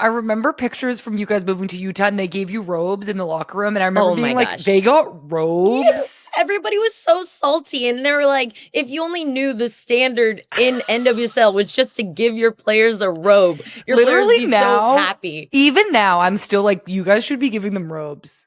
I remember pictures from you guys moving to Utah and they gave you robes in the locker room. And I remember being like, gosh. they got robes? Yeah, everybody was so salty. And they were like, if you only knew the standard in NWSL was just to give your players a robe, your players would be so happy. Even now, I'm still like, you guys should be giving them robes.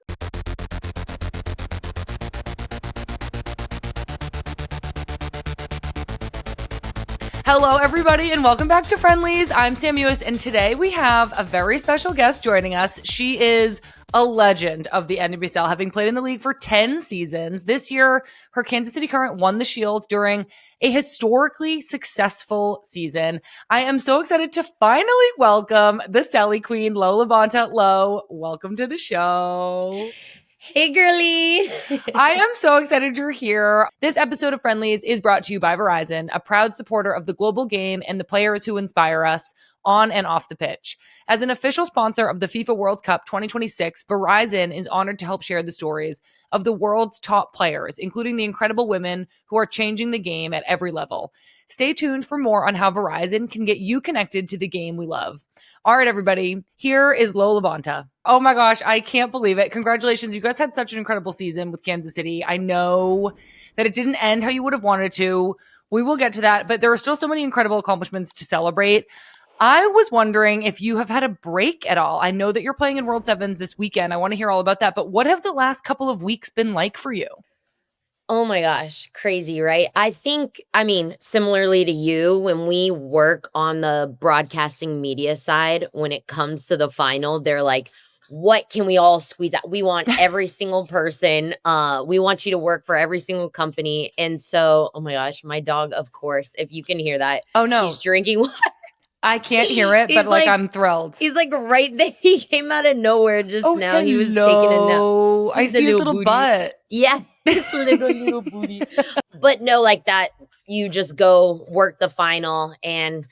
Hello, everybody, and welcome back to Friendlies. I'm Sam Mewis, and today we have a very special guest joining us. She is a legend of the NWSL, having played in the league for 10 seasons. This year, her Kansas City Current won the Shield during a historically successful season. I am so excited to finally welcome the Sally Queen, Lo'eau LaBonta. Lo, welcome to the show. Hey, girly. I am so excited you're here. This episode of Friendlies is brought to you by Verizon, a proud supporter of the global game and the players who inspire us on and off the pitch. As an official sponsor of the FIFA World Cup 2026, Verizon is honored to help share the stories of the world's top players, including the incredible women who are changing the game at every level. Stay tuned for more on how Verizon can get you connected to the game we love. All right, everybody, here is Lo'eau LaBonta. Oh my gosh, I can't believe it. Congratulations. You guys had such an incredible season with Kansas City. I know that it didn't end how you would have wanted to. We will get to that, but there are still so many incredible accomplishments to celebrate. I was wondering if you have had a break at all. I know that you're playing in World Sevens this weekend. I want to hear all about that, but what have the last couple of weeks been like for you? Oh my gosh, crazy, right? I mean, similarly to you, when we work on the broadcasting media side, when it comes to the final, they're like, what can we all squeeze out? We want every single person. We want you to work for every single company. And so, oh my gosh, my dog, of course, if you can hear that. Oh no. He's drinking water. I can't hear it, but like I'm thrilled. He's like right there. He came out of nowhere just now. Hello. He was taking a nap. I see his little butt. Yeah, his little booty. But no, like that, you just go work the final. And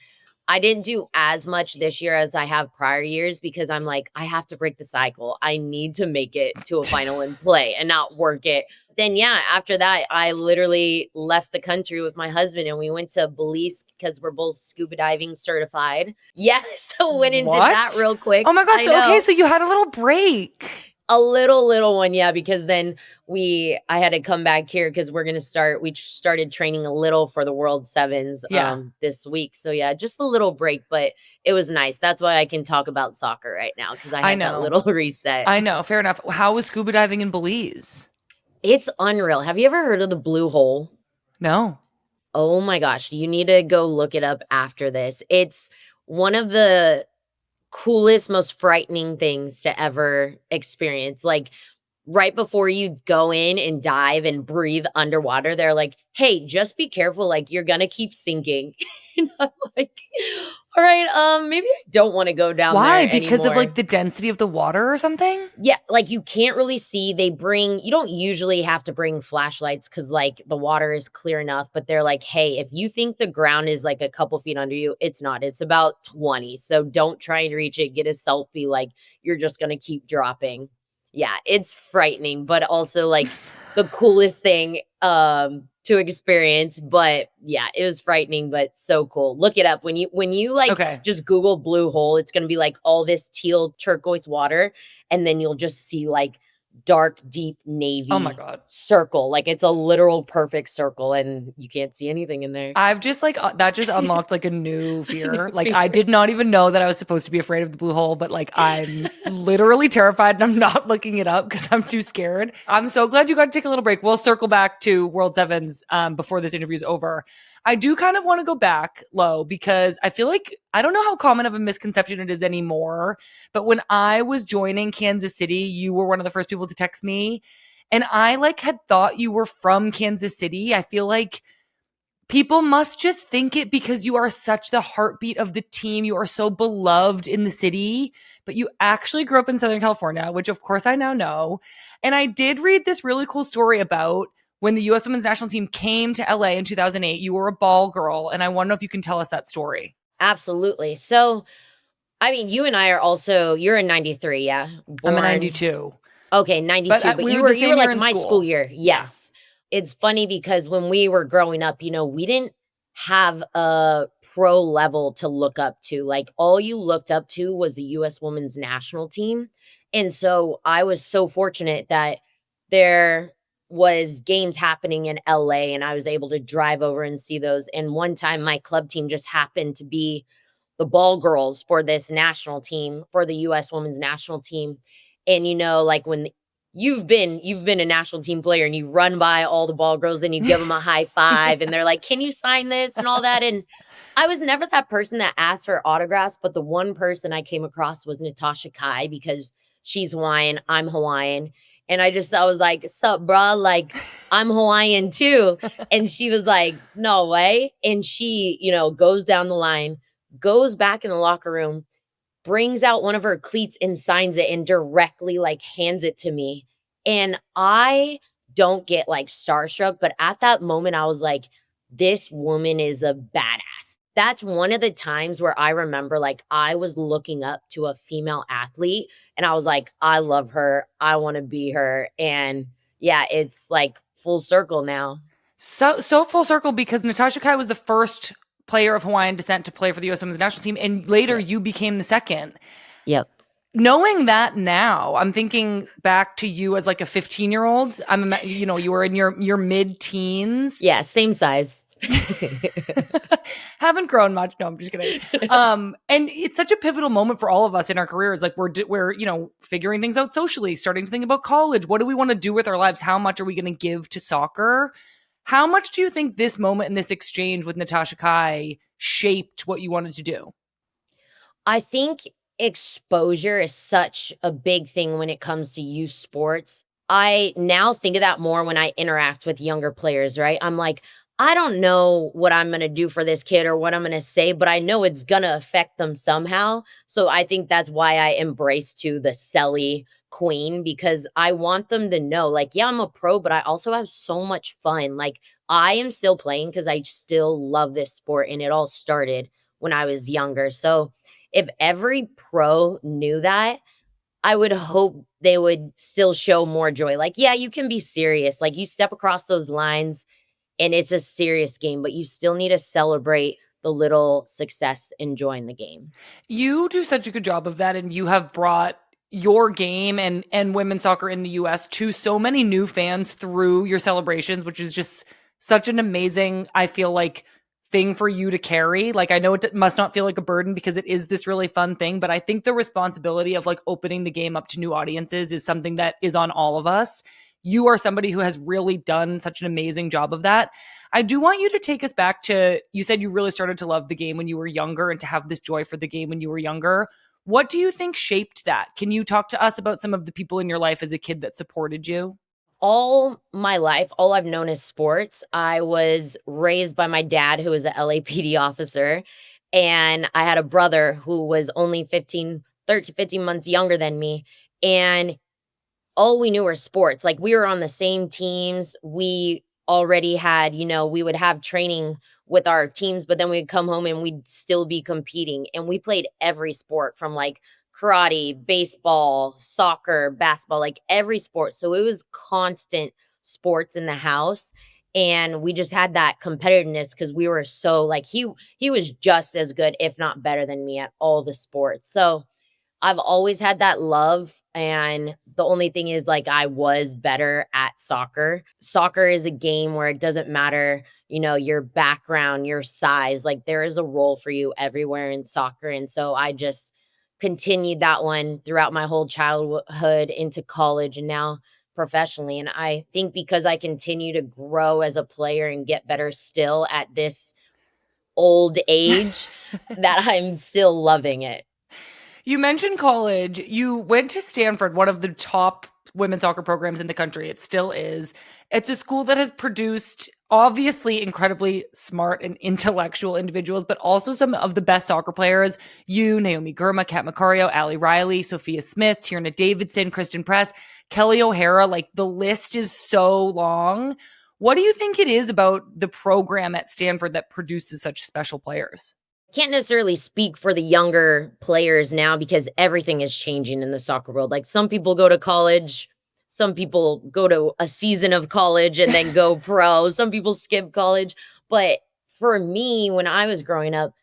I didn't do as much this year as I have prior years because I'm like, I have to break the cycle. I need to make it to a final and play and not work it. Then, yeah, after that, I literally left the country with my husband and we went to Belize because we're both scuba diving certified. Yeah, so went and did that real quick. Oh my God, so you had a little break. A little one, yeah, because then I had to come back here because we started training a little for the World Sevens this week. So yeah, just a little break, but it was nice. That's why I can talk about soccer right now because I had that little reset. I know, fair enough. How was scuba diving in Belize? It's unreal. Have you ever heard of the Blue Hole? No. Oh my gosh, you need to go look it up after this. It's one of the coolest, most frightening things to ever experience. Like right before you go in and dive and breathe underwater, they're like, hey, just be careful. Like you're going to keep sinking. And I'm like, all right, maybe I don't want to go down there anymore. Why? Because of like the density of the water or something? Yeah, like you can't really see. You don't usually have to bring flashlights because like the water is clear enough, but they're like, hey, if you think the ground is like a couple feet under you, it's not. It's about 20. So don't try and reach it. Get a selfie. Like you're just going to keep dropping. Yeah, it's frightening, but also like the coolest thing to experience. But yeah, it was frightening, but so cool. Look it up. When you like just Google Blue Hole, it's going to be like all this teal turquoise water. And then you'll just see like dark, deep navy circle. Like it's a literal perfect circle and you can't see anything in there. I've just like, that just unlocked like a new fear. Like I did not even know that I was supposed to be afraid of the Blue Hole, but like I'm literally terrified and I'm not looking it up because I'm too scared. I'm so glad you got to take a little break. We'll circle back to World Sevens before this interview is over. I do kind of want to go back, Lo, because I feel like, I don't know how common of a misconception it is anymore, but when I was joining Kansas City, you were one of the first people to text me, and I like had thought you were from Kansas City. I feel like people must just think it because you are such the heartbeat of the team. You are so beloved in the city, but you actually grew up in Southern California, which of course I now know. And I did read this really cool story about when the U.S. Women's National Team came to LA in 2008, you were a ball girl. And I want to know if you can tell us that story. Absolutely. So, I mean, you and I are also, you're in 93, yeah? I'm a 92. Okay, 92. But you were like my school year. Yes. Yeah. It's funny because when we were growing up, we didn't have a pro level to look up to. Like, all you looked up to was the US women's national team. And so I was so fortunate that there was games happening in LA and I was able to drive over and see those. And one time my club team just happened to be the ball girls for this national team, for the US women's national team. And like when you've been a national team player and you run by all the ball girls and you give them a high five and they're like, "Can you sign this?" and all that. And I was never that person that asked for autographs, but the one person I came across was Natasha Kai because she's Hawaiian, I'm Hawaiian. And I was like, "Sup, bruh? Like, I'm Hawaiian too." And she was like, "No way." And she, goes down the line, goes back in the locker room, brings out one of her cleats and signs it and directly like hands it to me. And I don't get like starstruck, but at that moment I was like, this woman is a badass. That's one of the times where I remember like I was looking up to a female athlete and I was like, I love her. I want to be her. And yeah, it's like full circle now. So full circle because Natasha Kai was the first player of Hawaiian descent to play for the U.S. Women's National Team, and later you became the second. Yep. Knowing that now, I'm thinking back to you as like a 15-year-old. You were in your mid-teens. Yeah, same size. Haven't grown much. No, I'm just kidding. And it's such a pivotal moment for all of us in our careers. Like we're figuring things out socially, starting to think about college. What do we want to do with our lives? How much are we going to give to soccer? How much do you think this moment and this exchange with Natasha Kai shaped what you wanted to do? I think exposure is such a big thing when it comes to youth sports. I now think of that more when I interact with younger players, right? I'm like, I don't know what I'm going to do for this kid or what I'm going to say, but I know it's going to affect them somehow. So I think that's why I embrace to the Selly queen, because I want them to know, like, yeah, I'm a pro, but I also have so much fun. Like, I am still playing because I still love this sport, and it all started when I was younger. So if every pro knew that, I would hope they would still show more joy. Like, yeah, you can be serious. Like, you step across those lines and it's a serious game, but you still need to celebrate the little success enjoying the game. You do such a good job of that, and you have brought your game and women's soccer in the US to so many new fans through your celebrations, which is just such an amazing, I feel like, thing for you to carry. Like, I know it must not feel like a burden because it is this really fun thing, but I think the responsibility of like opening the game up to new audiences is something that is on all of us. You are somebody who has really done such an amazing job of that. I do want you to take us back to, you said you really started to love the game when you were younger and to have this joy for the game when you were younger. What do you think shaped that? Can you talk to us about some of the people in your life as a kid that supported you? All my life, all I've known is sports. I was raised by my dad, who was a LAPD officer, and I had a brother who was only 13 to 15 months younger than me. And all we knew were sports. Like, we were on the same teams. We already had, we would have training with our teams, but then we'd come home and we'd still be competing. And we played every sport from like karate, baseball, soccer, basketball, like every sport. So it was constant sports in the house. And we just had that competitiveness because we were so like he was just as good, if not better than me at all the sports. So I've always had that love, and the only thing is, like, I was better at soccer. Soccer is a game where it doesn't matter, your background, your size, like, there is a role for you everywhere in soccer, and so I just continued that one throughout my whole childhood into college and now professionally, and I think because I continue to grow as a player and get better still at this old age that I'm still loving it. You mentioned college. You went to Stanford, one of the top women's soccer programs in the country. It still is. It's a school that has produced obviously incredibly smart and intellectual individuals, but also some of the best soccer players. You, Naomi Girma, Kat Macario, Ali Riley, Sophia Smith, Tierna Davidson, Kristen Press, Kelly O'Hara. Like, the list is so long. What do you think it is about the program at Stanford that produces such special players? Can't necessarily speak for the younger players now because everything is changing in the soccer world. Like, some people go to college, some people go to a season of college and then go pro, some people skip college. But for me, when I was growing up,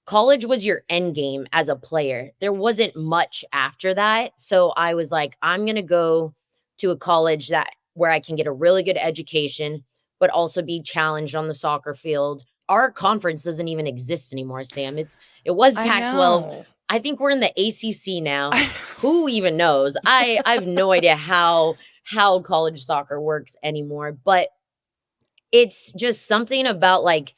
college was your end game as a player. There wasn't much after that. So I was like, I'm going to go to a college that where I can get a really good education, but also be challenged on the soccer field. Our conference doesn't even exist anymore, Sam. It was I Pac-12. know. I think we're in the ACC now. Who even knows? I have no idea how college soccer works anymore, but it's just something about like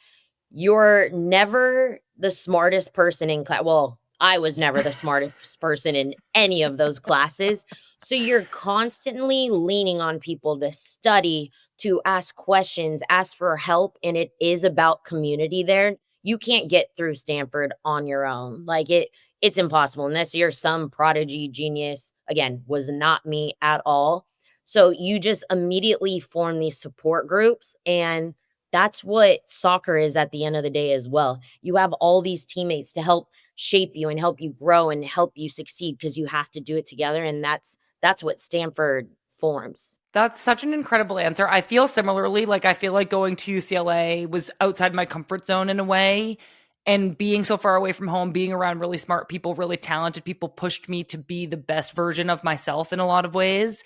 you're never the smartest person in class. Well, I was never the smartest person in any of those classes. So you're constantly leaning on people to study, to ask questions, ask for help. And it is about community there. You can't get through Stanford on your own. It's impossible unless you're some prodigy genius. Again, was not me at all. So you just immediately form these support groups, and that's what soccer is at the end of the day as well. You have all these teammates to help shape you and help you grow and help you succeed because you have to do it together, and that's what Stanford forms. That's such an incredible answer. I feel similarly. Like, I feel like going to UCLA was outside my comfort zone in a way. And being so far away from home, being around really smart people, really talented people pushed me to be the best version of myself in a lot of ways.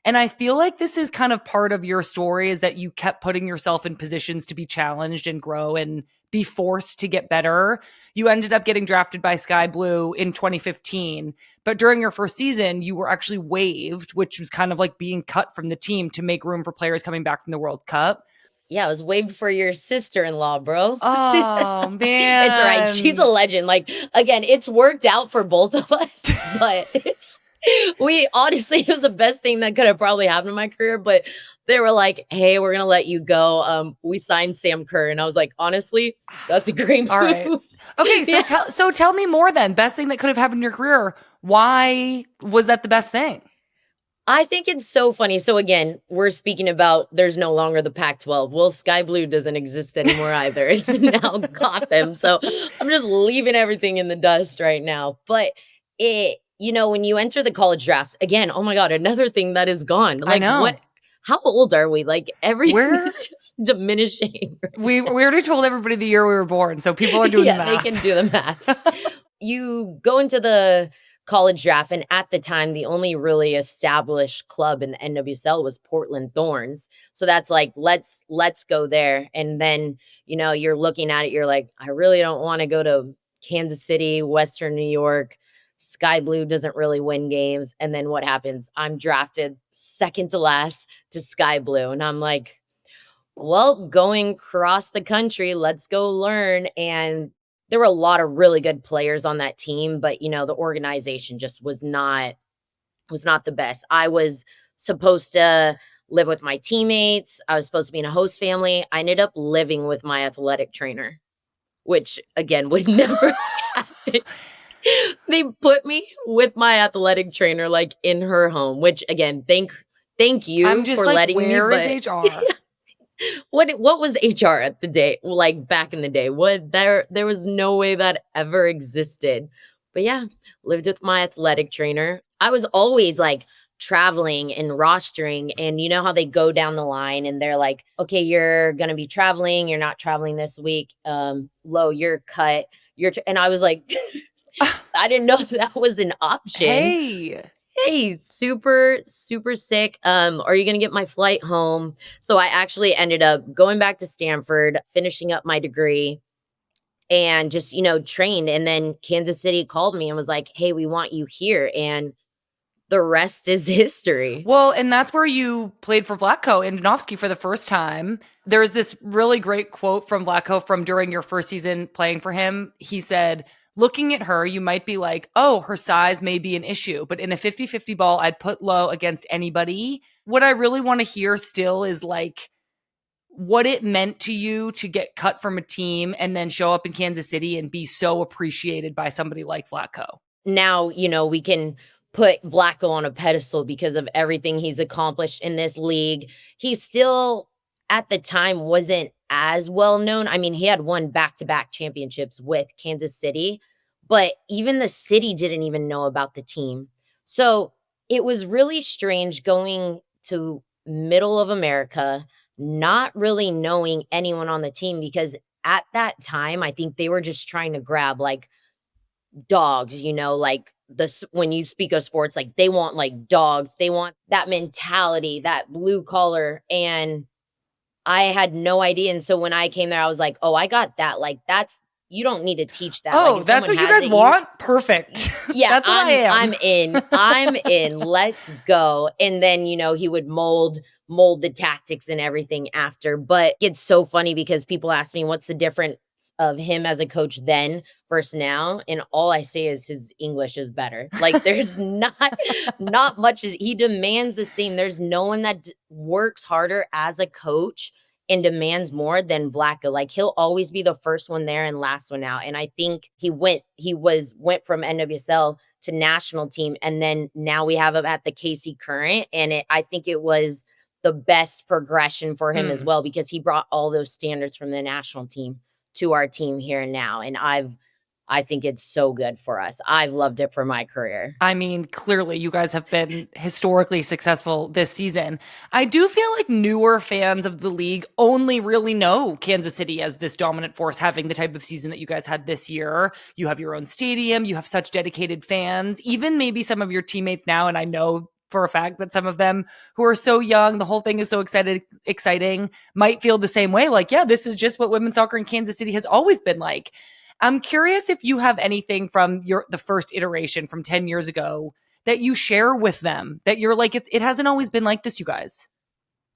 And I feel like this is kind of part of your story, is that you kept putting yourself in positions to be challenged and grow and be forced to get better. You ended up getting drafted by Sky Blue in 2015, but during your first season, you were actually waived, which was kind of like being cut from the team to make room for players coming back from the World Cup. Yeah, I was waived for your sister-in-law, bro. Oh, It's all right. She's a man. legend. Like, again, it's worked out for both of us, but we honestly, it was the best thing that could have probably happened in my career. But they were like, hey, we're gonna let you go. We signed Sam Kerr. And I was like, honestly, that's a great move. All right. Okay, so Yeah. tell me more then. Best thing that could have happened in your career. Why was that the best thing? I think it's so funny. So again, we're speaking about there's no longer the Pac-12. Well, Sky Blue doesn't exist anymore either. It's now Gotham. So I'm just leaving everything in the dust right now. But when you enter the college draft, again, oh my God, another thing that is gone. I Like know. how old are we? Like everything We're is just diminishing. we already told everybody the year we were born, so people are doing the Yeah, they math. can do the math. You go into the college draft, and at the time, the only really established club in the NWSL was Portland Thorns. So that's like, let's go there. And then, you're looking at it, you're like, I really don't want to go to Kansas City, Western New York. Sky Blue doesn't really win games. And then what happens? I'm drafted second to last to Sky Blue. And I'm like, well, going across the country, let's go learn. And there were a lot of really good players on that team, but the organization just was not the best. I was supposed to live with my teammates. I was supposed to be in a host family. I ended up living with my athletic trainer, which again would never happen. They put me with my athletic trainer like in her home, which again, thank you I'm just for like, letting me. where But is HR? what was HR at the day, like back in the day? What there was no way that ever existed. But yeah, lived with my athletic trainer. I was always like traveling and rostering, and you know how they go down the line and they're like, okay, you're gonna be traveling, you're not traveling this week. Low, you're cut. And I was like, I didn't know that was an option. Hey. Hey, super, super sick. Are you gonna get my flight home? So I actually ended up going back to Stanford, finishing up my degree, and just, trained. And then Kansas City called me and was like, hey, we want you here. And the rest is history. Well, and that's where you played for Vlatko and Janowski for the first time. There's this really great quote from Vlatko from during your first season playing for him. He said, looking at her, you might be like, oh, her size may be an issue, but in a 50-50 ball, I'd put Low against anybody. What I really want to hear still is like what it meant to you to get cut from a team and then show up in Kansas City and be so appreciated by somebody like Vlatko. Now, we can put Vlatko on a pedestal because of everything he's accomplished in this league. He still, at the time, wasn't as well known. I mean, he had won back-to-back championships with Kansas City, but even the city didn't even know about the team. So it was really strange going to middle of America, not really knowing anyone on the team because at that time, I think they were just trying to grab like dogs, like when you speak of sports, like they want like dogs, they want that mentality, that blue collar. And I had no idea. And so when I came there, I was like, oh, I got that. Like you don't need to teach that. Like Oh, if that's someone what you has guys it, want? Perfect. yeah, That's what I am. I'm in. I'm in. Let's go. And then, he would mold the tactics and everything after. But it's so funny because people ask me what's the difference of him as a coach then versus now, and all I say is his English is better. Like there's not much. He demands the same. There's no one that works harder as a coach and demands more than Vlaco. Like he'll always be the first one there and last one out. And I think he went from NWSL to national team, and then now we have him at the KC Current. And I think it was the best progression for him as well, because he brought all those standards from the national team to our team here and now. And I think it's so good for us. I've loved it for my career. I mean, clearly you guys have been historically successful this season. I do feel like newer fans of the league only really know Kansas City as this dominant force, having the type of season that you guys had this year. You have your own stadium. You have such dedicated fans, even maybe some of your teammates now. And I know for a fact that some of them who are so young, the whole thing is so exciting, might feel the same way. Like, yeah, this is just what women's soccer in Kansas City has always been like. I'm curious if you have anything from the first iteration from 10 years ago that you share with them, that you're like, it hasn't always been like this, you guys.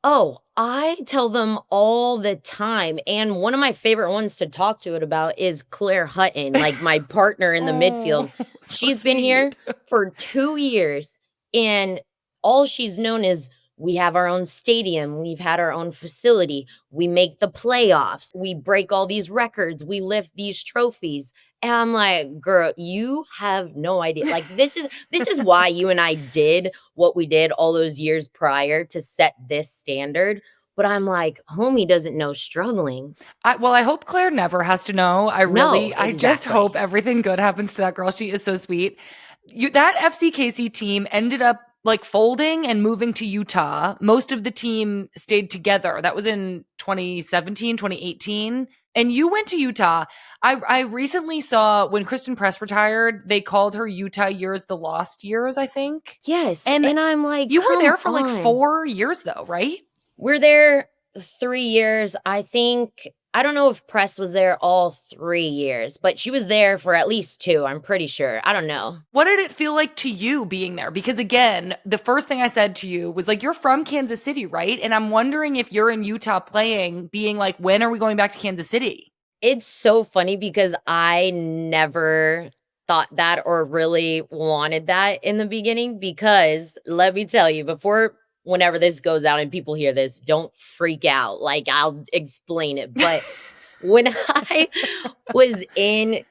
Oh, I tell them all the time. And one of my favorite ones to talk to it about is Claire Hutton, like my partner in the midfield. So She's sweet. been here for 2 years, and all she's known is we have our own stadium. We've had our own facility. We make the playoffs. We break all these records. We lift these trophies. And I'm like, girl, you have no idea. Like this is why you and I did what we did all those years prior to set this standard. But I'm like, homie doesn't know struggling. I hope Claire never has to know. I just hope everything good happens to that girl. She is so sweet. That FCKC team ended up like folding and moving to Utah. Most of the team stayed together. That was in 2017, 2018. And you went to Utah. I recently saw when Kristen Press retired, they called her Utah years the lost years, I think. Yes. And I'm like, you were there for like 4 years though, right? We're there 3 years. I think, I don't know if Press was there all 3 years, but she was there for at least 2. I'm pretty sure. I don't know. What did it feel like to you being there? Because again, the first thing I said to you was like, you're from Kansas City, right? And I'm wondering if you're in Utah playing, being like, when are we going back to Kansas City? It's so funny because I never thought that or really wanted that in the beginning, because let me tell you, whenever this goes out and people hear this, don't freak out. Like I'll explain it. But when I was in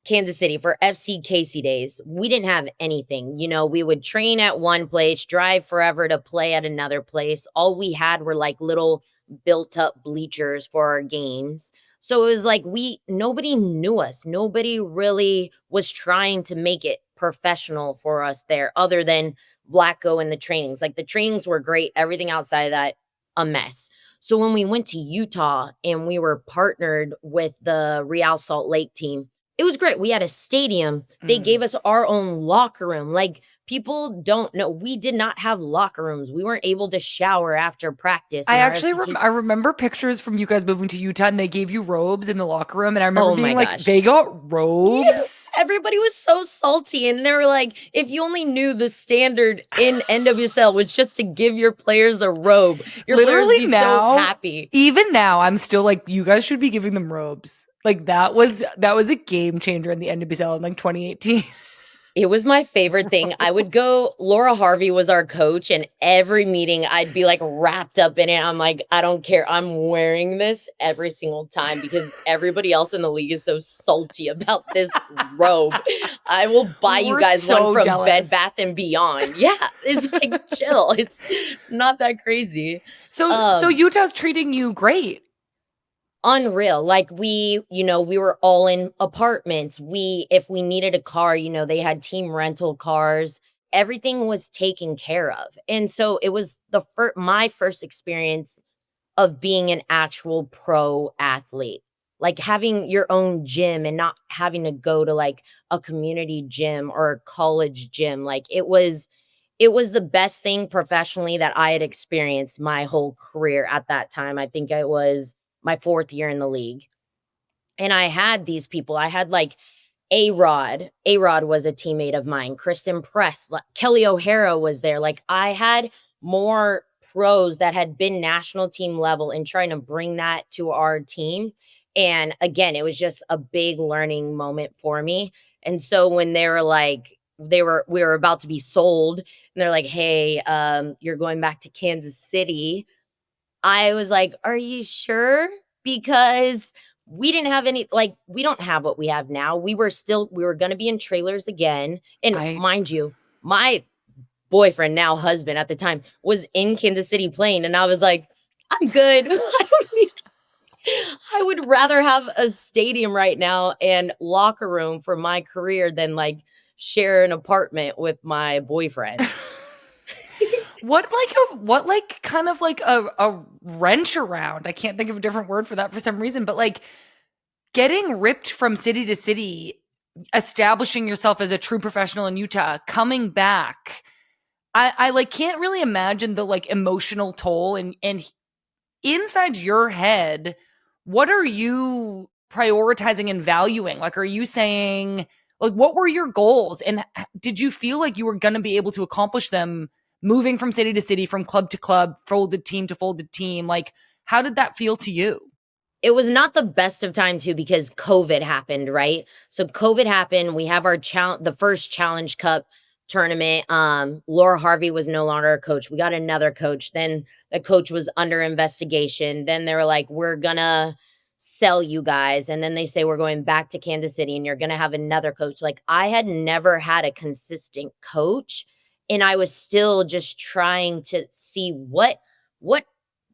Kansas City for FCKC days, we didn't have anything. We would train at one place, drive forever to play at another place. All we had were like little built up bleachers for our games. So it was like nobody knew us. Nobody really was trying to make it professional for us there, other than Vlaco and the trainings. Like the trainings were great. Everything outside of that, a mess. So when we went to Utah and we were partnered with the Real Salt Lake team, it was great. We had a stadium. They gave us our own locker room. Like people don't know, we did not have locker rooms. We weren't able to shower after practice. I actually I remember pictures from you guys moving to Utah, and they gave you robes in the locker room. And I remember being like, they got robes? Yes. Everybody was so salty. And they were like, if you only knew the standard in NWSL was just to give your players a robe, your players would be so happy. Even now, I'm still like, you guys should be giving them robes. Like that was a game changer in the NWSL in like 2018. It was my favorite thing. I would go, Laura Harvey was our coach, and every meeting I'd be like wrapped up in it. I'm like, I don't care. I'm wearing this every single time because everybody else in the league is so salty about this robe. I will buy you guys one from Bed Bath & Beyond. Yeah, it's like chill. It's not that crazy. So Utah's treating you great. Unreal. Like we were all in apartments. If we needed a car, they had team rental cars. Everything was taken care of. And so it was my first experience of being an actual pro athlete. like having your own gym and not having to go to like a community gym or a college gym. Like it was the best thing professionally that I had experienced my whole career at that time. I think it was my 4th year in the league. And I had these people. I had like A-Rod. A-Rod was a teammate of mine. Kristen Press, Kelly O'Hara was there. Like I had more pros that had been national team level and trying to bring that to our team. And again, it was just a big learning moment for me. And so when they were like, we were about to be sold and they're like, hey, you're going back to Kansas City. I was like, "Are you sure?" Because we didn't have any, like, we don't have what we have now. We were gonna be in trailers again, and I mind you, my boyfriend, now husband at the time, was in Kansas City playing, and I was like, "I'm good. I don't need I would rather have a stadium right now and locker room for my career than, like, share an apartment with my boyfriend." what like kind of like a wrench around. I can't think of a different word for that for some reason, but like getting ripped from city to city, establishing yourself as a true professional in Utah, coming back. I like can't really imagine the like emotional toll and inside your head, what are you prioritizing and valuing? Like, are you saying, like, what were your goals? And did you feel like you were going to be able to accomplish them moving from city to city, from club to club, folded team to folded team? Like, how did that feel to you? It was not the best of time too because COVID happened, right? So COVID happened. We have our the first Challenge Cup tournament. Laura Harvey was no longer a coach. We got another coach. Then the coach was under investigation. Then they were like, "We're gonna sell you guys." And then they say we're going back to Kansas City and you're gonna have another coach. Like I had never had a consistent coach, and I was still just trying to see what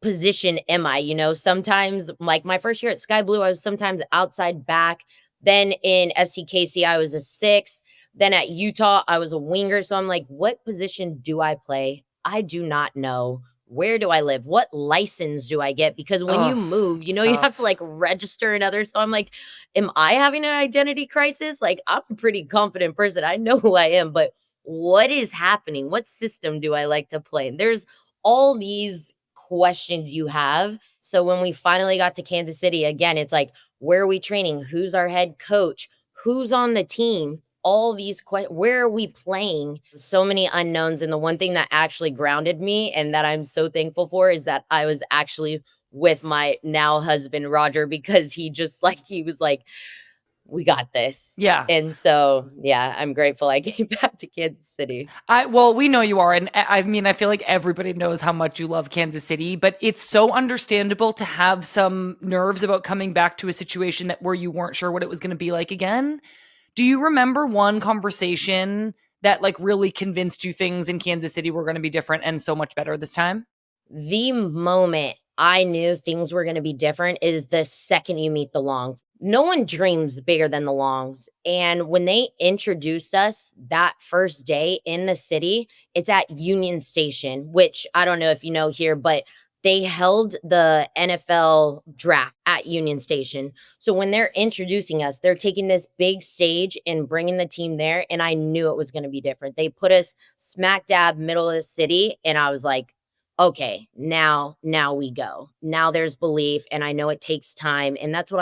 position am I? Sometimes like my first year at Sky Blue, I was sometimes outside back. Then in FCKC, I was a six. Then at Utah, I was a winger. So I'm like, what position do I play? I do not know. Where do I live? What license do I get? Because when you Oh, move, it's you have to tough. like register another. So I'm like, am I having an identity crisis? Like, I'm a pretty confident person. I know who I am, but what is happening? What system do I like to play? There's all these questions you have. So when we finally got to Kansas City, again, it's like, where are we training? Who's our head coach? Who's on the team? All these questions. Where are we playing? So many unknowns. And the one thing that actually grounded me and that I'm so thankful for is that I was actually with my now husband, Roger, because he was like, we got this. Yeah. And so, yeah, I'm grateful I came back to Kansas City. Well, we know you are. And I mean, I feel like everybody knows how much you love Kansas City, but it's so understandable to have some nerves about coming back to a situation where you weren't sure what it was going to be like again. Do you remember one conversation that like really convinced you things in Kansas City were going to be different and so much better this time? The moment I knew things were going to be different is the second you meet the Longs. No one dreams bigger than the Longs. And when they introduced us that first day in the city, it's at Union Station, which I don't know if you know here, but they held the NFL draft at Union Station. So when they're introducing us, they're taking this big stage and bringing the team there. And I knew it was going to be different. They put us smack dab middle of the city. And I was like, okay, now we go. Now there's belief, and I know it takes time. And that's what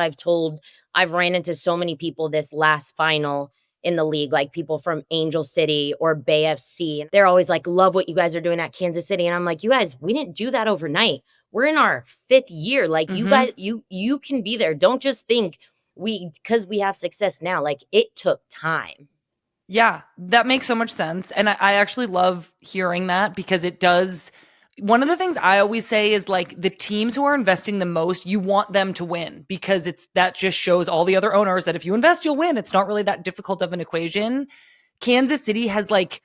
I've ran into so many people this last final in the league, like people from Angel City or Bay FC. They're always like, love what you guys are doing at Kansas City. And I'm like, you guys, we didn't do that overnight. We're in our 5th year. Like you guys, you can be there. Don't just think because we have success now. Like it took time. Yeah, that makes so much sense. And I actually love hearing that because it does. One of the things I always say is like the teams who are investing the most, you want them to win because that just shows all the other owners that if you invest, you'll win. It's not really that difficult of an equation. Kansas City has like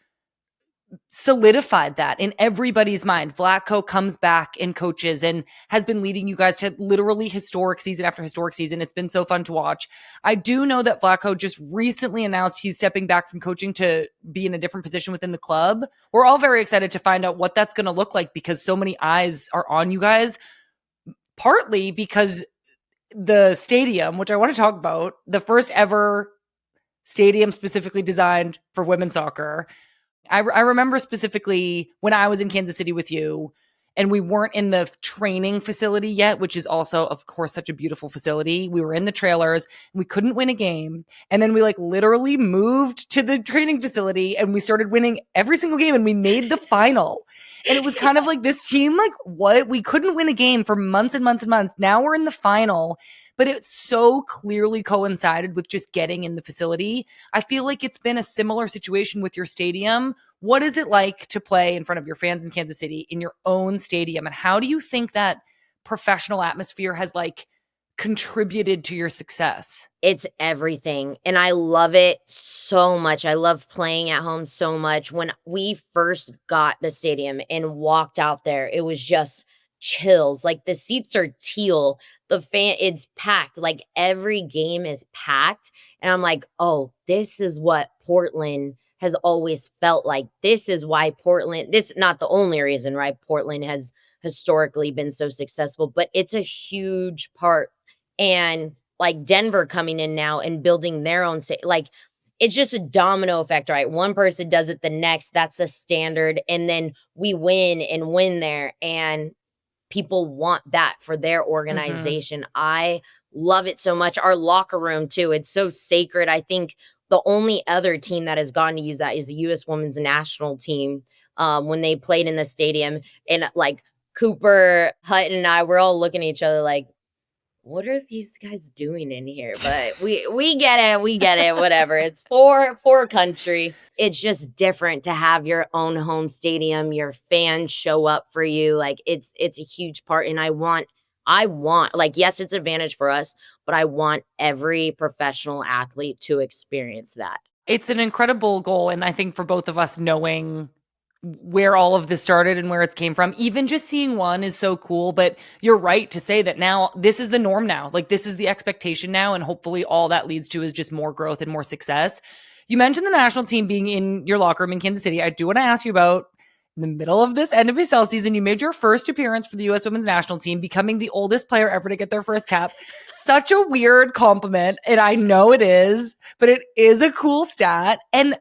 solidified that in everybody's mind. Vlatko comes back and coaches and has been leading you guys to literally historic season after historic season. It's been so fun to watch. I do know that Vlatko just recently announced he's stepping back from coaching to be in a different position within the club. We're all very excited to find out what that's going to look like because so many eyes are on you guys, partly because the stadium, which I want to talk about, the first ever stadium specifically designed for women's soccer. I remember specifically when I was in Kansas City with you, and we weren't in the training facility yet, which is also, of course, such a beautiful facility. We were in the trailers. We couldn't win a game. And then we like literally moved to the training facility and we started winning every single game and we made the final. And it was kind of like this team, like, what? We couldn't win a game for months and months and months. Now we're in the final, but it so clearly coincided with just getting in the facility. I feel like it's been a similar situation with your stadium. What is it like to play in front of your fans in Kansas City in your own stadium? And how do you think that professional atmosphere has like contributed to your success? It's everything. And I love it so much. I love playing at home so much. When we first got the stadium and walked out there, it was just chills. Like the seats are teal. It's packed. Like every game is packed. And I'm like, oh, this is what Portland has always felt like. This is why this is not the only reason, right? Portland has historically been so successful, but it's a huge part. And like Denver coming in now and building their own like it's just a domino effect, right? One person does it, the next, that's the standard. And then we win there. And people want that for their organization. Mm-hmm. I love it so much. Our locker room too. It's so sacred. I think the only other team that has gone to use that is the U.S. Women's National Team when they played in the stadium. And like Cooper, Hutton, and I, we're all looking at each other like, what are these guys doing in here? But we get it, whatever. It's for country. It's just different to have your own home stadium, your fans show up for you. Like it's a huge part. And I want, like, yes, it's an advantage for us, but I want every professional athlete to experience that. It's an incredible goal. And I think for both of us, knowing where all of this started and where it came from, even just seeing one is so cool. But you're right to say that now this is the norm now. Like this is the expectation now. And hopefully all that leads to is just more growth and more success. You mentioned the national team being in your locker room in Kansas City. I do want to ask you about in the middle of this NWSL season, you made your first appearance for the U.S. Women's National Team, becoming the oldest player ever to get their first cap. Such a weird compliment. And I know it is, but it is a cool stat. And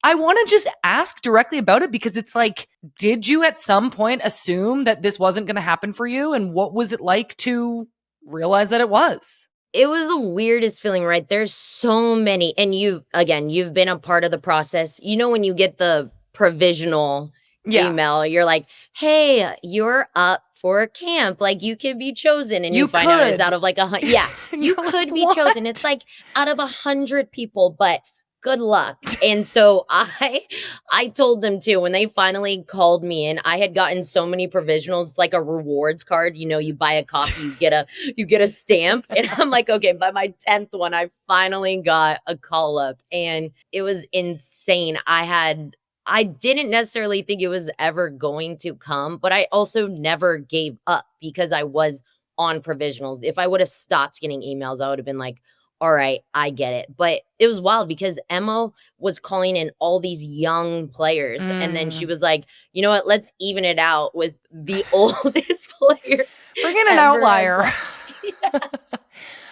I want to just ask directly about it because it's like, did you at some point assume that this wasn't going to happen for you? And what was it like to realize that it was? It was the weirdest feeling, right? There's so many. And you've been a part of the process. You know, when you get the provisional email, you're like, hey, you're up for a camp. Like you can be chosen. And you find out it's out of like 100. Yeah, you could be chosen. It's like out of 100 people, but good luck. And so I told them too, when they finally called me in, I had gotten so many provisionals. It's like a rewards card. You know, you buy a coffee, you get a stamp. And I'm like, okay, by my 10th one, I finally got a call up and it was insane. I didn't necessarily think it was ever going to come, but I also never gave up because I was on provisionals. If I would have stopped getting emails, I would have been like, all right, I get it. But it was wild because Emma was calling in all these young players. And then she was like, you know what? Let's even it out with the oldest player. Bring in an outlier. Yeah.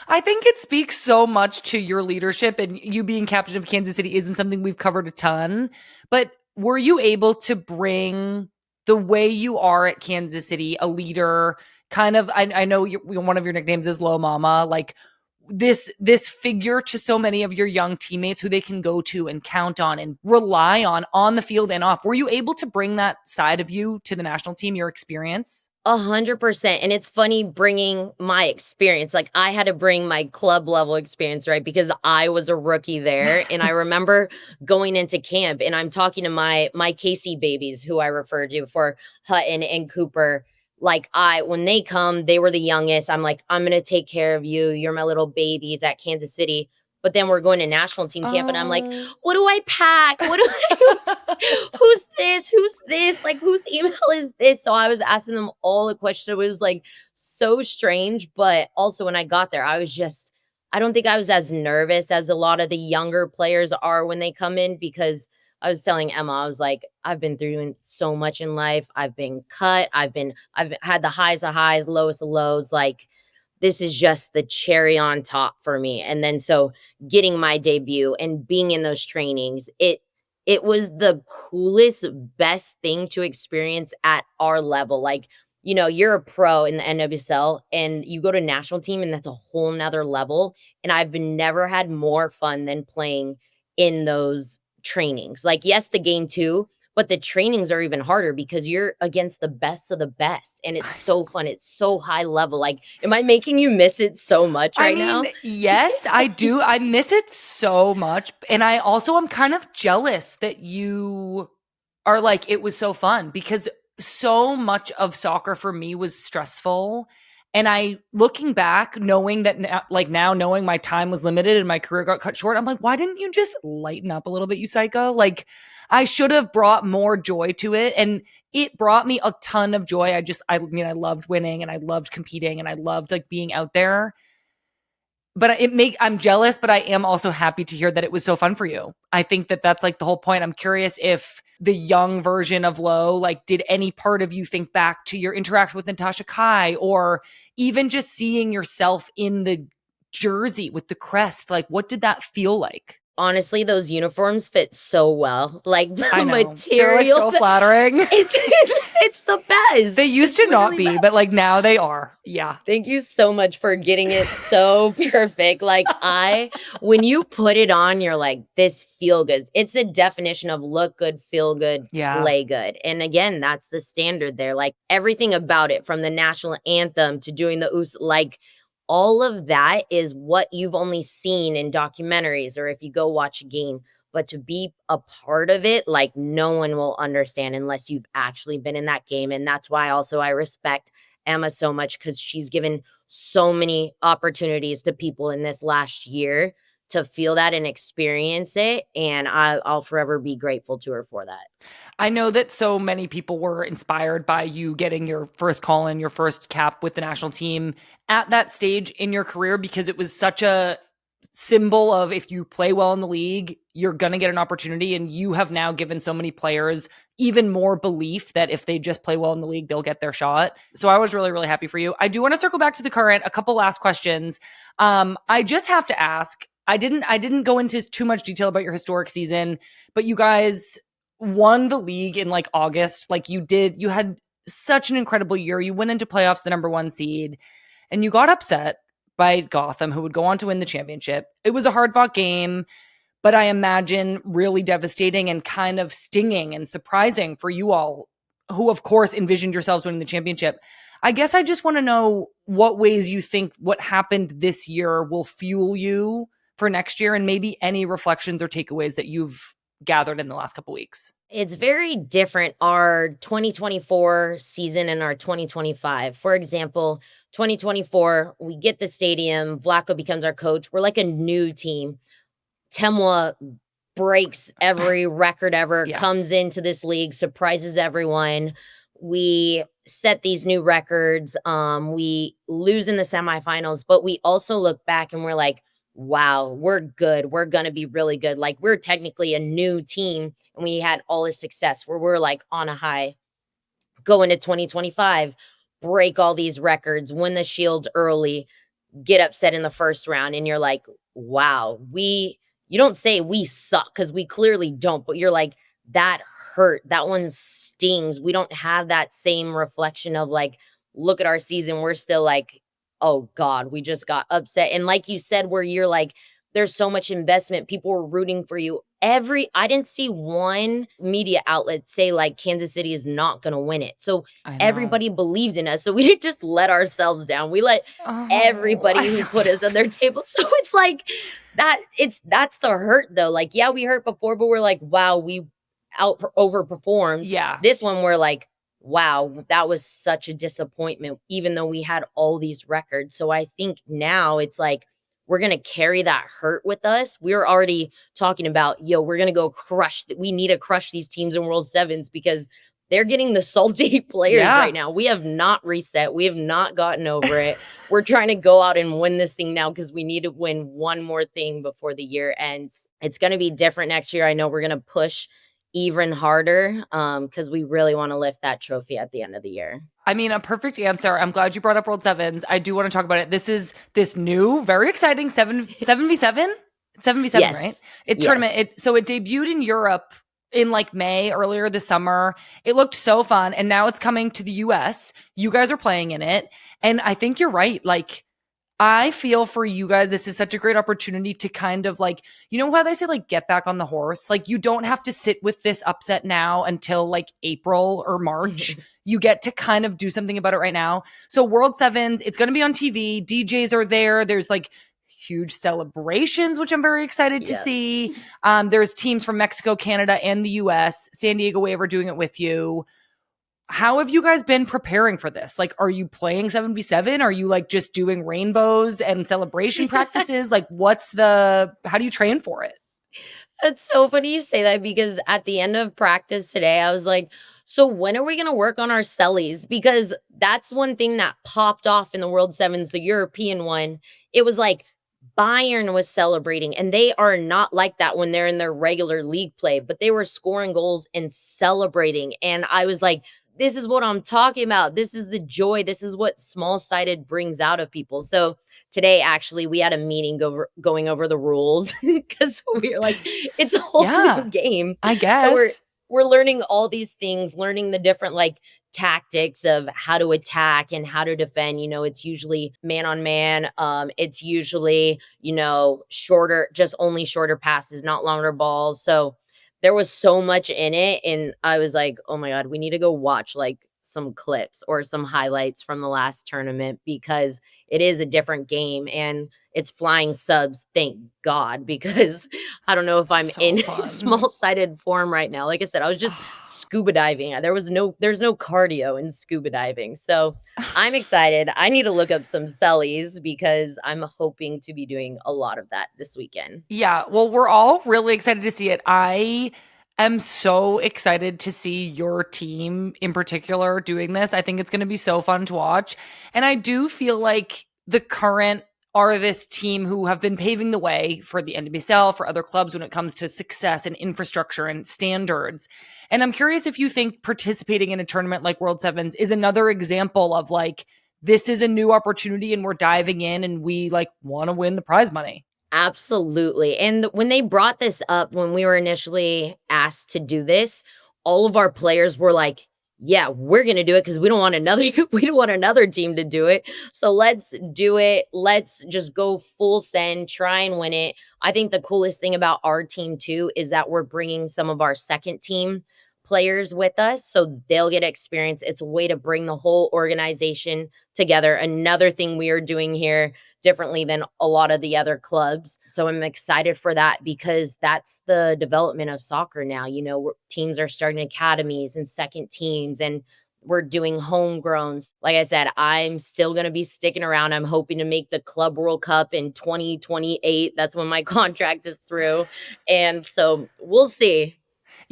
I think it speaks so much to your leadership, and you being captain of Kansas City isn't something we've covered a ton. But were you able to bring the way you are at Kansas City, a leader, kind of, I know one of your nicknames is Lo'eau Mama, like, this figure to so many of your young teammates who they can go to and count on and rely on the field and off. Were you able to bring that side of you to the national team, your experience? 100%. And it's funny bringing my experience. Like I had to bring my club level experience, right? Because I was a rookie there. And I remember going into camp and I'm talking to my KC babies, who I referred to for Hutton and Cooper. Like when they come, they were the youngest. I'm like, I'm going to take care of you. You're my little babies at Kansas City. But then we're going to national team camp and I'm like, what do I pack? Who's this? Who's this? Like, whose email is this? So I was asking them all the questions. It was like so strange. But also when I got there, I don't think I was as nervous as a lot of the younger players are when they come in, because I was telling Emma, I was like, I've been through so much in life. I've been cut. I've had the highs of highs, lowest of lows. Like this is just the cherry on top for me. And then so getting my debut and being in those trainings, it was the coolest, best thing to experience at our level. Like, you're a pro in the NWSL and you go to national team and that's a whole nother level. And I've never had more fun than playing in those trainings. Like, yes, the game too, but the trainings are even harder because you're against the best of the best. And it's so fun. It's so high level. Like, am I making you miss it so much right now? Yes, I do. I miss it so much. And I also am kind of jealous that you are like, it was so fun, because so much of soccer for me was stressful. And looking back, knowing that now knowing my time was limited and my career got cut short, I'm like, why didn't you just lighten up a little bit, you psycho? Like, I should have brought more joy to it. And it brought me a ton of joy. I loved winning and I loved competing and I loved like being out there. But I'm jealous, but I am also happy to hear that it was so fun for you. I think that that's like the whole point. I'm curious if the young version of Lo'eau, like, did any part of you think back to your interaction with Natasha Kai, or even just seeing yourself in the jersey with the crest? Like, what did that feel like? Honestly, those uniforms fit so well. Like, the material. They're like so flattering. It's the best. They used to not be, but like now they are. Yeah. Thank you so much for getting it so perfect. Like, when you put it on, you're like, this feel good. It's a definition of look good, feel good, play good. And again, that's the standard there. Like, everything about it, from the national anthem to doing the like, all of that is what you've only seen in documentaries or if you go watch a game. But to be a part of it, like, no one will understand unless you've actually been in that game. And that's why also I respect Emma so much, because she's given so many opportunities to people in this last year to feel that and experience it. And I'll forever be grateful to her for that. I know that so many people were inspired by you getting your first call in, your first cap with the national team at that stage in your career, because it was such a symbol of, if you play well in the league, you're going to get an opportunity. And you have now given so many players even more belief that if they just play well in the league, they'll get their shot. So I was really, really happy for you. I do want to circle back to the current, a couple last questions. I just have to ask, I didn't go into too much detail about your historic season, but you guys won the league in like August. Like, you had such an incredible year. You went into playoffs, the number 1 seed, and you got upset by Gotham, who would go on to win the championship. It was a hard-fought game, but I imagine really devastating and kind of stinging and surprising for you all, who of course envisioned yourselves winning the championship. I guess I just want to know what ways you think what happened this year will fuel you for next year, and maybe any reflections or takeaways that you've gathered in the last couple weeks. It's very different, our 2024 season and our 2025. For example, 2024, we get the stadium, Vlatko becomes our coach. We're like a new team. Temwa breaks every record ever, comes into this league, surprises everyone. We set these new records. We lose in the semifinals, but we also look back and we're like, wow, we're good. We're going to be really good. Like, we're technically a new team and we had all this success where we're like on a high. Go into 2025, break all these records, win the Shield early, get upset in the first round. And you're like, wow, you don't say we suck, because we clearly don't, but you're like, that hurt. That one stings. We don't have that same reflection of like, look at our season. We're still like, oh God, we just got upset. And like you said, where you're like, there's so much investment. People were rooting for you. I didn't see one media outlet say like Kansas City is not going to win it. So everybody believed in us. So we didn't just let ourselves down. We let everybody who put us on their table. So it's like that's the hurt though. Like, yeah, we hurt before, but we're like, wow, we overperformed. Yeah. This one, we're like, wow, that was such a disappointment, even though we had all these records. So I think now it's like, we're going to carry that hurt with us. We're already talking about, we're going to go we need to crush these teams in World Sevens, because they're getting the salty players right now. We have not reset. We have not gotten over it. We're trying to go out and win this thing now, because we need to win one more thing before the year ends. It's going to be different next year. I know we're going to push even harder because we really want to lift that trophy at the end of the year. I mean, a perfect answer. I'm glad you brought up World Sevens. I do want to talk about it. This is this new, very exciting 7v7? 7v7, Yes. right? Yes. Tournament. So it debuted in Europe in like May earlier this summer. It looked so fun. And now it's coming to the US. You guys are playing in it. And I think you're right. Like, I feel for you guys, this is such a great opportunity to kind of like, you know how they say like get back on the horse? Like you don't have to sit with this upset now until like April or March. You get to kind of do something about it right now. So World Sevens, it's going to be on TV. DJs are there. There's like huge celebrations, which I'm very excited to see. There's teams from Mexico, Canada, and the US. San Diego Wave are doing it with you. How have you guys been preparing for this? Like, are you playing 7v7? Are you like just doing rainbows and celebration practices? Like, how do you train for it? It's so funny you say that because at the end of practice today, I was like, so when are we going to work on our cellies? Because that's one thing that popped off in the World Sevens, the European one. It was like Bayern was celebrating, and they are not like that when they're in their regular league play, but they were scoring goals and celebrating. And I was like, this is what I'm talking about. This is the joy. This is what small-sided brings out of people. So today, actually, we had a meeting going over the rules because we were like, it's a whole new game. I guess. So we're learning all these things, learning the different like tactics of how to attack and how to defend. You know, it's usually man on man. It's usually, just only shorter passes, not longer balls. So there was so much in it. And I was like, oh my God, we need to go watch like some clips or some highlights from the last tournament because it is a different game and it's flying subs, thank God, because I don't know if I'm in small-sided form right now. Like I said, I was just scuba diving. There's no cardio in scuba diving. So I'm excited. I need to look up some cellies because I'm hoping to be doing a lot of that this weekend. Yeah, well, we're all really excited to see it. I am so excited to see your team in particular doing this. I think it's going to be so fun to watch. And I do feel like the current are this team who have been paving the way for the NWSL, for other clubs when it comes to success and infrastructure and standards. And I'm curious if you think participating in a tournament like World Sevens is another example of like, this is a new opportunity and we're diving in and we like want to win the prize money. Absolutely. And when they brought this up, when we were initially asked to do this, all of our players were like, yeah, we're going to do it because we don't want another team to do it. So let's do it. Let's just go full send, try and win it. I think the coolest thing about our team too is that we're bringing some of our second team players with us so they'll get experience. It's a way to bring the whole organization together. Another thing we are doing here differently than a lot of the other clubs. So I'm excited for that because that's the development of soccer now. Teams are starting academies and second teams and we're doing homegrowns. Like I said, I'm still going to be sticking around. I'm hoping to make the Club World Cup in 2028. That's when my contract is through. And so we'll see.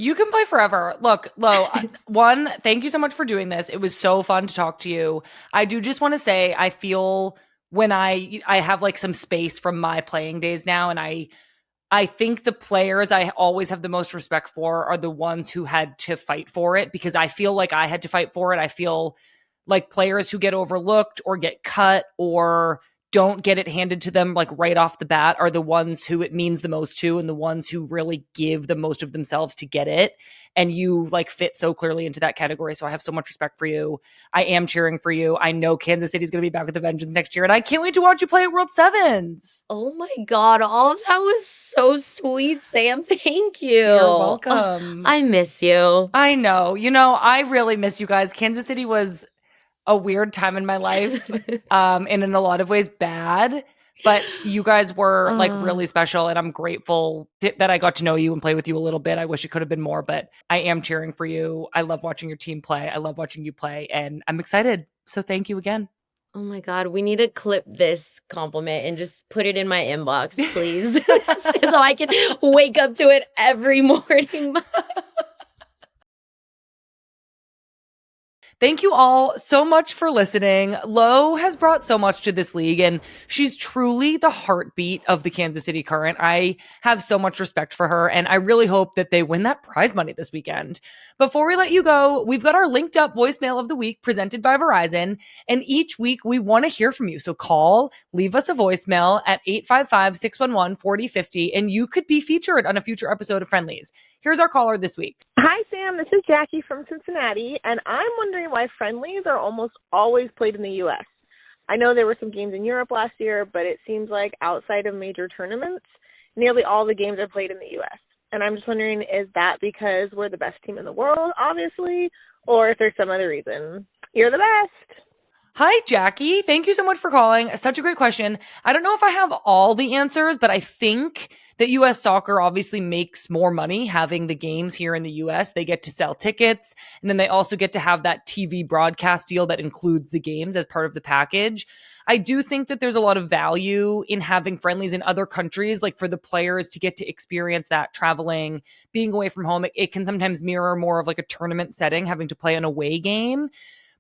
You can play forever. Look, Lo, one, thank you so much for doing this. It was so fun to talk to you. I do just want to say, I feel when I have like some space from my playing days now, and I think the players I always have the most respect for are the ones who had to fight for it because I feel like I had to fight for it. I feel like players who get overlooked or get cut or don't get it handed to them like right off the bat are the ones who it means the most to and the ones who really give the most of themselves to get it. And you like fit so clearly into that category. So I have so much respect for you. I am cheering for you. I know Kansas City's going to be back with a vengeance next year and I can't wait to watch you play at World Sevens. Oh my God. All of that was so sweet, Sam. Thank you. You're welcome. I miss you. I know. I really miss you guys. Kansas City was a weird time in my life, and in a lot of ways bad, but you guys were like really special and I'm grateful that I got to know you and play with you a little bit. I wish it could have been more, but I am cheering for you. I love watching your team play. I love watching you play and I'm excited. So thank you again. Oh my God, we need to clip this compliment and just put it in my inbox, please, so I can wake up to it every morning. Thank you all so much for listening. Lo has brought so much to this league, and she's truly the heartbeat of the Kansas City Current. I have so much respect for her, and I really hope that they win that prize money this weekend. Before we let you go, we've got our linked up voicemail of the week presented by Verizon, and each week we want to hear from you. So call, leave us a voicemail at 855-611-4050, and you could be featured on a future episode of Friendlies. Here's our caller this week. Hi, Sam. This is Jackie from Cincinnati, and I'm wondering why friendlies are almost always played in the U.S. I know there were some games in Europe last year, but it seems like outside of major tournaments, nearly all the games are played in the U.S. And I'm just wondering, is that because we're the best team in the world, obviously, or if there's some other reason? You're the best. Hi, Jackie. Thank you so much for calling. Such a great question. I don't know if I have all the answers, but I think that U.S. soccer obviously makes more money having the games here in the U.S. They get to sell tickets, and then they also get to have that TV broadcast deal that includes the games as part of the package. I do think that there's a lot of value in having friendlies in other countries, like for the players to get to experience that traveling, being away from home. It can sometimes mirror more of like a tournament setting, having to play an away game.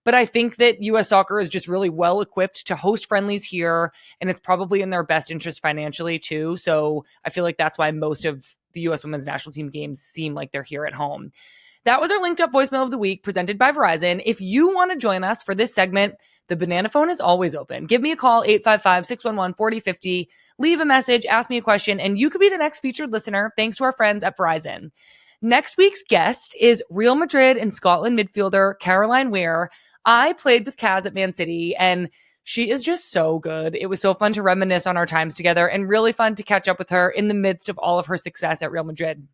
But I think that U.S. soccer is just really well equipped to host friendlies here, and it's probably in their best interest financially too. So I feel like that's why most of the U.S. women's national team games seem like they're here at home. That was our linked up voicemail of the week presented by Verizon. If you want to join us for this segment, the banana phone is always open. Give me a call, 855-611-4050. Leave a message, ask me a question, and you could be the next featured listener thanks to our friends at Verizon. Next week's guest is Real Madrid and Scotland midfielder Caroline Weir. I played with Kaz at Man City, and she is just so good. It was so fun to reminisce on our times together and really fun to catch up with her in the midst of all of her success at Real Madrid.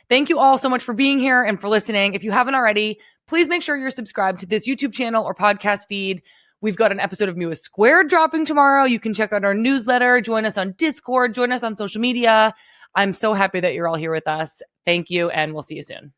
Thank you all so much for being here and for listening. If you haven't already, please make sure you're subscribed to this YouTube channel or podcast feed. We've got an episode of Mewis Squared dropping tomorrow. You can check out our newsletter, join us on Discord, join us on social media. I'm so happy that you're all here with us. Thank you, and we'll see you soon.